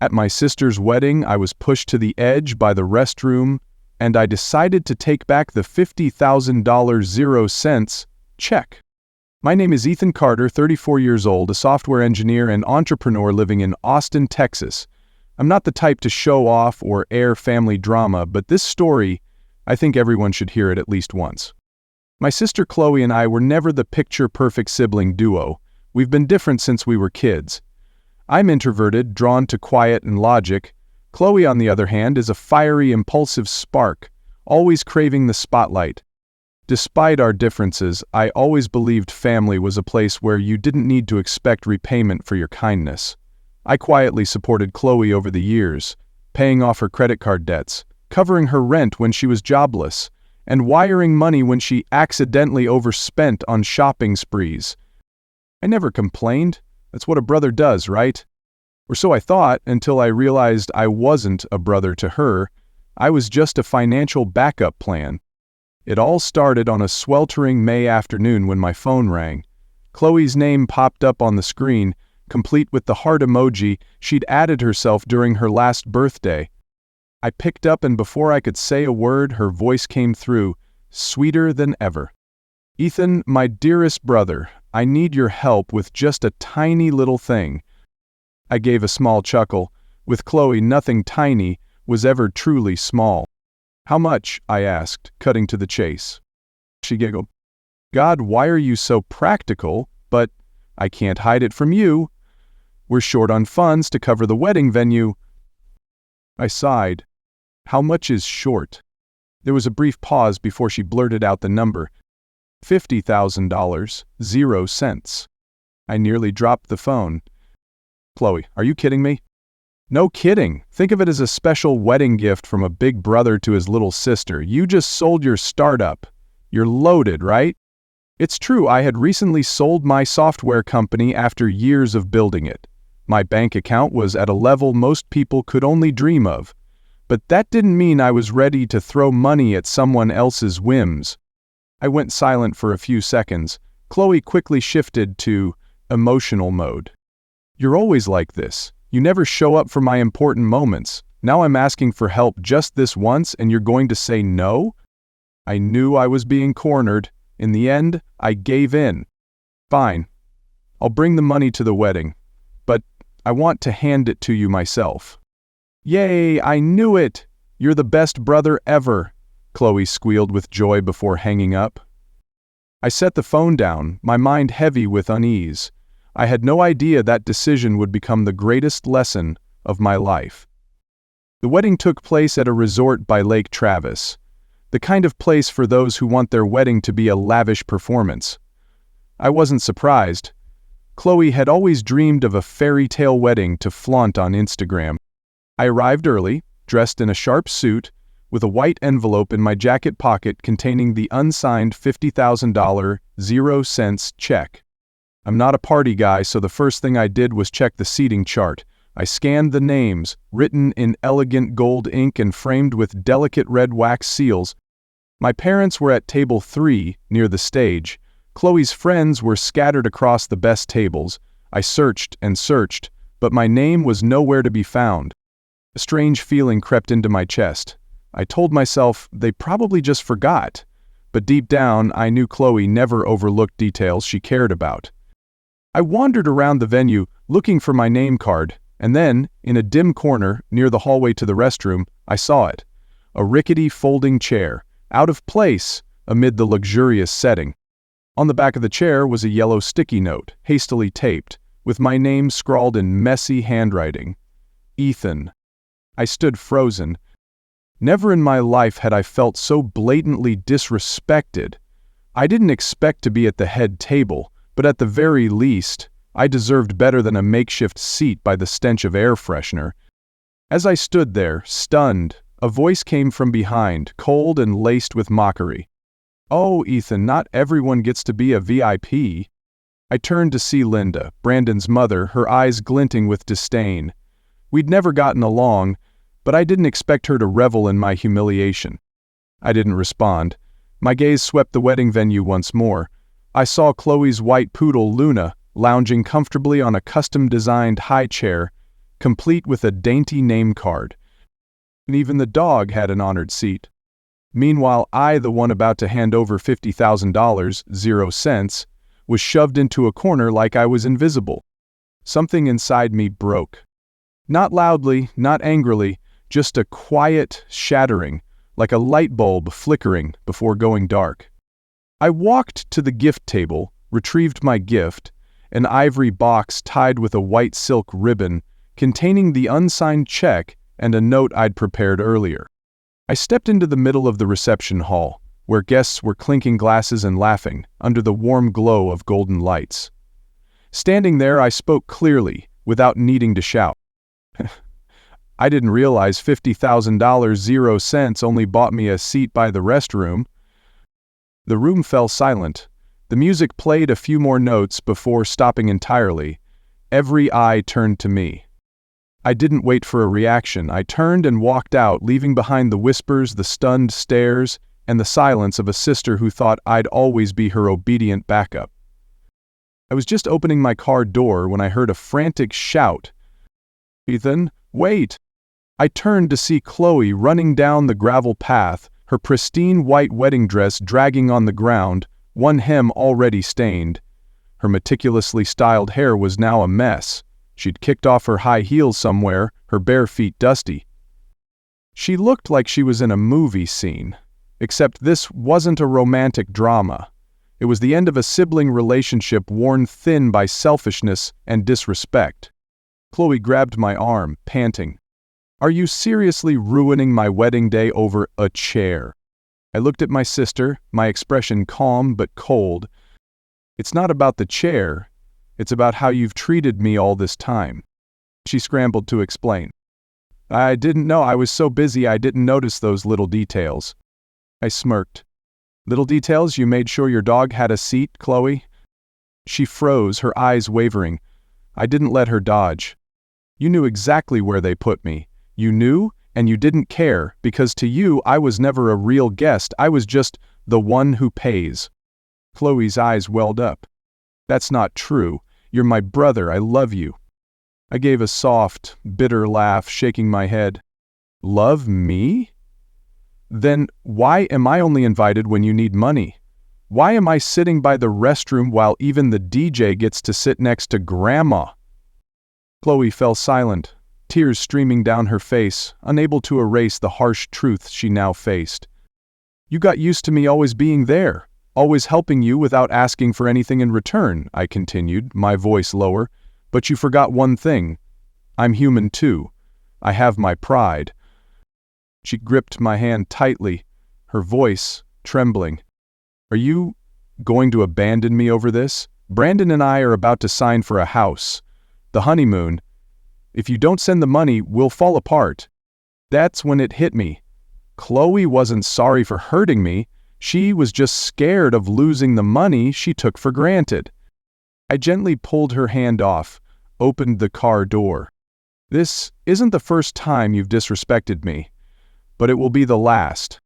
At my sister's wedding, I was pushed to the edge by the restroom, and I decided to take back the $50,000 0 cents check. My name is Ethan Carter, 34 years old, a software engineer and entrepreneur living in Austin, Texas. I'm not the type to show off or air family drama, but this story, I think everyone should hear it at least once. My sister Chloe and I were never the picture-perfect sibling duo. We've been different since we were kids. I'm introverted, drawn to quiet and logic. Chloe, on the other hand, is a fiery, impulsive spark, always craving the spotlight. Despite our differences, I always believed family was a place where you didn't need to expect repayment for your kindness. I quietly supported Chloe over the years, paying off her credit card debts, covering her rent when she was jobless, and wiring money when she accidentally overspent on shopping sprees. I never complained. That's what a brother does, right? Or so I thought, until I realized I wasn't a brother to her. I was just a financial backup plan. It all started on a sweltering May afternoon when my phone rang. Chloe's name popped up on the screen, complete with the heart emoji she'd added herself during her last birthday. I picked up, and before I could say a word, her voice came through, sweeter than ever. "Ethan, my dearest brother, I need your help with just a tiny little thing." I gave a small chuckle. With Chloe, nothing tiny was ever truly small. "How much?" I asked, cutting to the chase. She giggled. "God, why are you so practical? But I can't hide it from you. We're short on funds to cover the wedding venue." I sighed. "How much is short?" There was a brief pause before she blurted out the number. $50,000, 0 cents. I nearly dropped the phone. "Chloe, are you kidding me?" "No kidding. Think of it as a special wedding gift from a big brother to his little sister. You just sold your startup. You're loaded, right?" It's true, I had recently sold my software company after years of building it. My bank account was at a level most people could only dream of. But that didn't mean I was ready to throw money at someone else's whims. I went silent for a few seconds. Chloe quickly shifted to emotional mode. "You're always like this. You never show up for my important moments. Now I'm asking for help just this once and you're going to say no?" I knew I was being cornered. In the end, I gave in. "Fine. I'll bring the money to the wedding. But I want to hand it to you myself." "Yay, I knew it! You're the best brother ever," Chloe squealed with joy before hanging up. I set the phone down, my mind heavy with unease. I had no idea that decision would become the greatest lesson of my life. The wedding took place at a resort by Lake Travis, the kind of place for those who want their wedding to be a lavish performance. I wasn't surprised. Chloe had always dreamed of a fairy tale wedding to flaunt on Instagram. I arrived early, dressed in a sharp suit, with a white envelope in my jacket pocket containing the unsigned $50,000 0 cents check. I'm not a party guy, so the first thing I did was check the seating chart. I scanned the names, written in elegant gold ink and framed with delicate red wax seals. My parents were at table 3, near the stage. Chloe's friends were scattered across the best tables. I searched and searched, but my name was nowhere to be found. A strange feeling crept into my chest. I told myself they probably just forgot, but deep down I knew Chloe never overlooked details she cared about. I wandered around the venue, looking for my name card, and then, in a dim corner near the hallway to the restroom, I saw it. A rickety folding chair, out of place amid the luxurious setting. On the back of the chair was a yellow sticky note, hastily taped, with my name scrawled in messy handwriting. Ethan. I stood frozen. Never in my life had I felt so blatantly disrespected. I didn't expect to be at the head table, but at the very least, I deserved better than a makeshift seat by the stench of air freshener. As I stood there, stunned, a voice came from behind, cold and laced with mockery. "Oh, Ethan, not everyone gets to be a VIP." I turned to see Linda, Brandon's mother, her eyes glinting with disdain. We'd never gotten along, but I didn't expect her to revel in my humiliation. I didn't respond. My gaze swept the wedding venue once more. I saw Chloe's white poodle, Luna, lounging comfortably on a custom-designed high chair, complete with a dainty name card. And even the dog had an honored seat. Meanwhile, I, the one about to hand over $50,000, 0 cents, was shoved into a corner like I was invisible. Something inside me broke. Not loudly, not angrily, just a quiet shattering, like a light bulb flickering before going dark. I walked to the gift table, retrieved my gift, an ivory box tied with a white silk ribbon containing the unsigned check and a note I'd prepared earlier. I stepped into the middle of the reception hall, where guests were clinking glasses and laughing under the warm glow of golden lights. Standing there, I spoke clearly, without needing to shout. I didn't realize $50,000, 0 cents only bought me a seat by the restroom. The room fell silent. The music played a few more notes before stopping entirely. Every eye turned to me. I didn't wait for a reaction. I turned and walked out, leaving behind the whispers, the stunned stares, and the silence of a sister who thought I'd always be her obedient backup. I was just opening my car door when I heard a frantic shout. "Ethan, wait!" I turned to see Chloe running down the gravel path, her pristine white wedding dress dragging on the ground, one hem already stained. Her meticulously styled hair was now a mess. She'd kicked off her high heels somewhere, her bare feet dusty. She looked like she was in a movie scene, except this wasn't a romantic drama. It was the end of a sibling relationship worn thin by selfishness and disrespect. Chloe grabbed my arm, panting. "Are you seriously ruining my wedding day over a chair?" I looked at my sister, my expression calm but cold. "It's not about the chair. It's about how you've treated me all this time." She scrambled to explain. "I didn't know. I was so busy I didn't notice those little details." I smirked. "Little details? You made sure your dog had a seat, Chloe?" She froze, her eyes wavering. I didn't let her dodge. "You knew exactly where they put me. You knew, and you didn't care, because to you I was never a real guest. I was just the one who pays." Chloe's eyes welled up. "That's not true. You're my brother. I love you." I gave a soft, bitter laugh, shaking my head. "Love me? Then why am I only invited when you need money? Why am I sitting by the restroom while even the DJ gets to sit next to Grandma?" Chloe fell silent, tears streaming down her face, unable to erase the harsh truth she now faced. "You got used to me always being there, always helping you without asking for anything in return," I continued, my voice lower. "But you forgot one thing. I'm human too. I have my pride." She gripped my hand tightly, her voice trembling. "Are you going to abandon me over this? Brandon and I are about to sign for a house. The honeymoon. If you don't send the money, we'll fall apart." That's when it hit me. Chloe wasn't sorry for hurting me. She was just scared of losing the money she took for granted. I gently pulled her hand off, opened the car door. "This isn't the first time you've disrespected me, but it will be the last."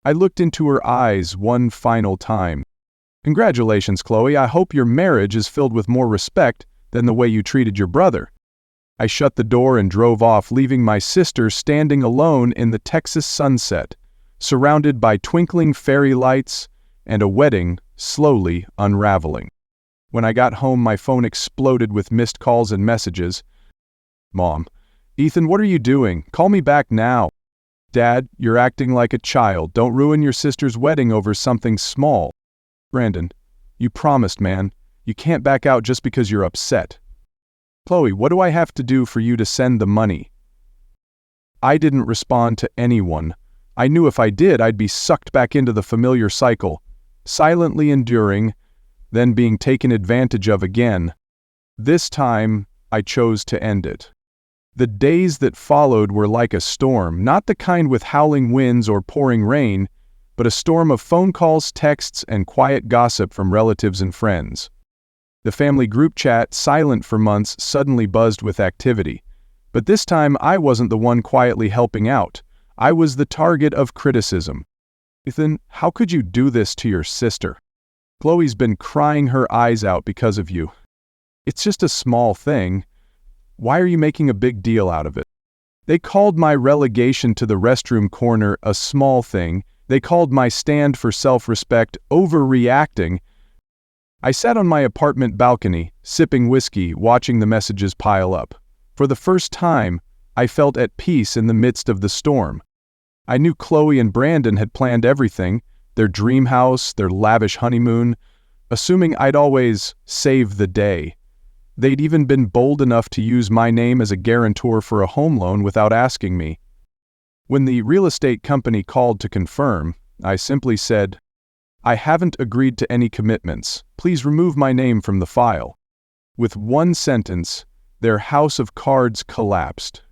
I looked into her eyes one final time. "Congratulations, Chloe. I hope your marriage is filled with more respect than the way you treated your brother." I shut the door and drove off, leaving my sister standing alone in the Texas sunset, surrounded by twinkling fairy lights and a wedding slowly unraveling. When I got home, my phone exploded with missed calls and messages. "Mom, Ethan, what are you doing? Call me back now." "Dad, you're acting like a child. Don't ruin your sister's wedding over something small." "Brandon, you promised, man. You can't back out just because you're upset." "Chloe, what do I have to do for you to send the money?" I didn't respond to anyone. I knew if I did, I'd be sucked back into the familiar cycle, silently enduring, then being taken advantage of again. This time, I chose to end it. The days that followed were like a storm, not the kind with howling winds or pouring rain, but a storm of phone calls, texts, and quiet gossip from relatives and friends. The family group chat, silent for months, suddenly buzzed with activity. But this time, I wasn't the one quietly helping out. I was the target of criticism. "Ethan, how could you do this to your sister? Chloe's been crying her eyes out because of you." "It's just a small thing." Why are you making a big deal out of it? They called my relegation to the restroom corner a small thing. They called my stand for self-respect overreacting. I sat on my apartment balcony, sipping whiskey, watching the messages pile up. For the first time, I felt at peace in the midst of the storm. I knew Chloe and Brandon had planned everything, their dream house, their lavish honeymoon, assuming I'd always save the day. They'd even been bold enough to use my name as a guarantor for a home loan without asking me. When the real estate company called to confirm, I simply said, "I haven't agreed to any commitments. Please remove my name from the file." With one sentence, their house of cards collapsed.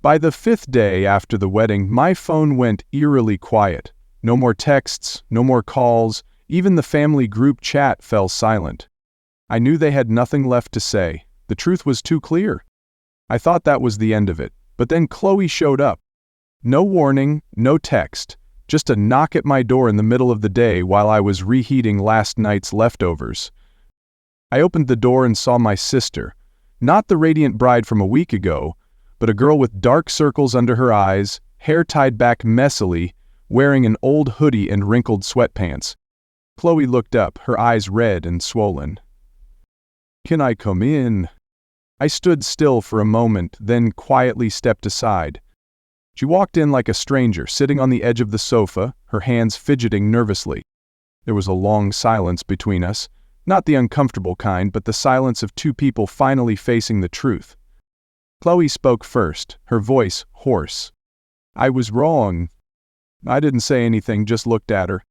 By the 5th day after the wedding, my phone went eerily quiet. No more texts, no more calls, even the family group chat fell silent. I knew they had nothing left to say. The truth was too clear. I thought that was the end of it, but then Chloe showed up. No warning, no text, just a knock at my door in the middle of the day while I was reheating last night's leftovers. I opened the door and saw my sister, not the radiant bride from a week ago, but a girl with dark circles under her eyes, hair tied back messily, wearing an old hoodie and wrinkled sweatpants. Chloe looked up, her eyes red and swollen. "Can I come in?" I stood still for a moment, then quietly stepped aside. She walked in like a stranger, sitting on the edge of the sofa, her hands fidgeting nervously. There was a long silence between us, not the uncomfortable kind, but the silence of two people finally facing the truth. Chloe spoke first, her voice hoarse. "I was wrong." I didn't say anything, just looked at her.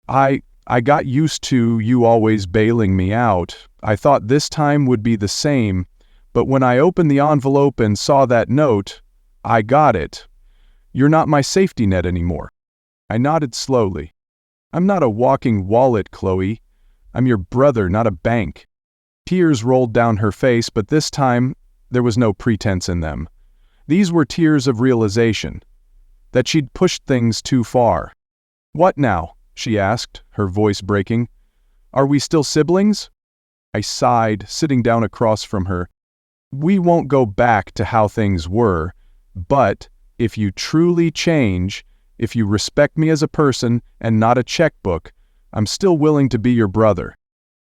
I got used to you always bailing me out. I thought this time would be the same, but when I opened the envelope and saw that note, I got it. You're not my safety net anymore." I nodded slowly. "I'm not a walking wallet, Chloe. I'm your brother, not a bank." Tears rolled down her face, but this time there was no pretense in them. These were tears of realization, that she'd pushed things too far. "What now?" she asked, her voice breaking. "Are we still siblings?" I sighed, sitting down across from her. "We won't go back to how things were, but if you truly change, if you respect me as a person and not a checkbook, I'm still willing to be your brother."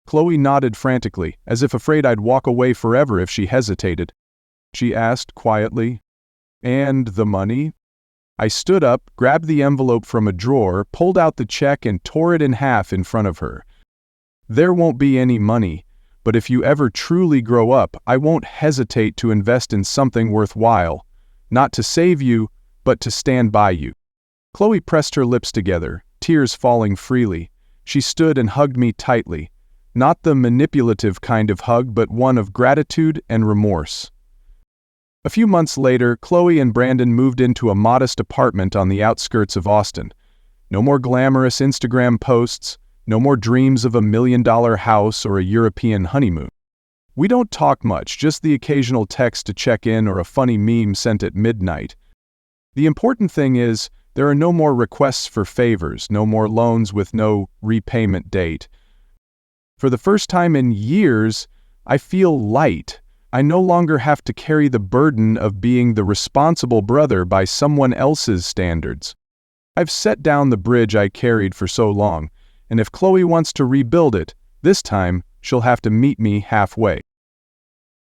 Chloe nodded frantically, as if afraid I'd walk away forever if she hesitated. She asked quietly, "And the money?" I stood up, grabbed the envelope from a drawer, pulled out the check and tore it in half in front of her. "There won't be any money, but if you ever truly grow up, I won't hesitate to invest in something worthwhile, not to save you, but to stand by you." Chloe pressed her lips together, tears falling freely. She stood and hugged me tightly, not the manipulative kind of hug, but one of gratitude and remorse. A few months later, Chloe and Brandon moved into a modest apartment on the outskirts of Austin. No more glamorous Instagram posts, no more dreams of $1 million house or a European honeymoon. We don't talk much, just the occasional text to check in or a funny meme sent at midnight. The important thing is, there are no more requests for favors, no more loans with no repayment date. For the first time in years, I feel light. I no longer have to carry the burden of being the responsible brother by someone else's standards. I've set down the bridge I carried for so long, and if Chloe wants to rebuild it, this time she'll have to meet me halfway.